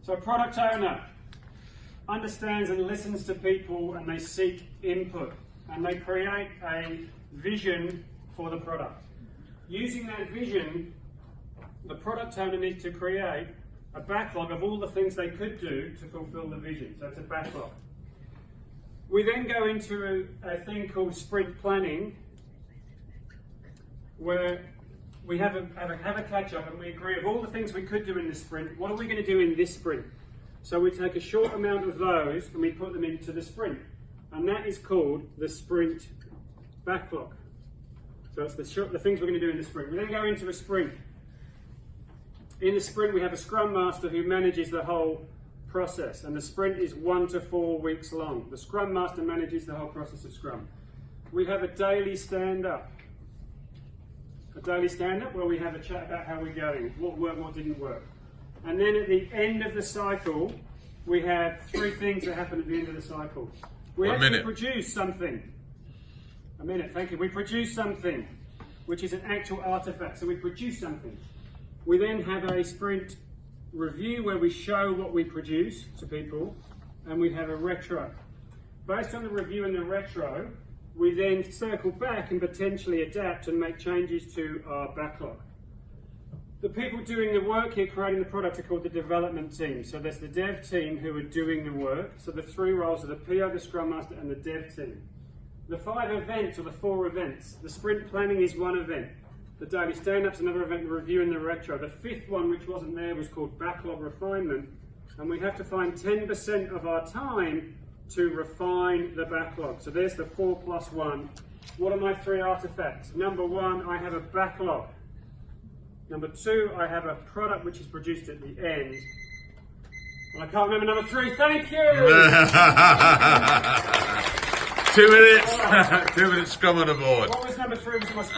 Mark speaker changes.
Speaker 1: So a product owner understands and listens to people, and they seek input, and they create a vision for the product. Using that vision, the product owner needs to create a backlog of all the things they could do to fulfill the vision. So it's a backlog. We then go into a thing called sprint planning, where we have a catch-up and we agree of all the things we could do in this sprint. What are we going to do in this sprint? So we take a short amount of those and we put them into the sprint. And that is called the sprint backlog. So it's the things we're going to do in the sprint. We then go into a sprint. In the sprint, we have a Scrum Master who manages the whole process. And the sprint is 1 to 4 weeks long. The Scrum Master manages the whole process of Scrum. We have a daily stand-up. A daily stand-up where we have a chat about how we're going, what worked, what didn't work. And then at the end of the cycle, we have 3 things that happen at the end of the cycle. We actually produce something. A minute, thank you. We produce something, which is an actual artifact. So we produce something. We then have a sprint review where we show what we produce to people, and we have a retro. Based on the review and the retro, we then circle back and potentially adapt and make changes to our backlog. The people doing the work here, creating the product, are called the development team. So there's the dev team who are doing the work. So the 3 roles are the PO, the Scrum Master, and the dev team. The 5 events, or the 4 events, the sprint planning is 1 event. The daily stand-up's another event, the review and the retro. The 5th one, which wasn't there, was called backlog refinement. And we have to find 10% of our time to refine the backlog. So there's the 4 plus 1. What are my 3 artifacts? Number 1, I have a backlog. Number 2, I have a product which is produced at the end. And I can't remember number 3. Thank you!
Speaker 2: 2 minutes. 2 minutes Scrum on the board.
Speaker 1: What was number 3? Was my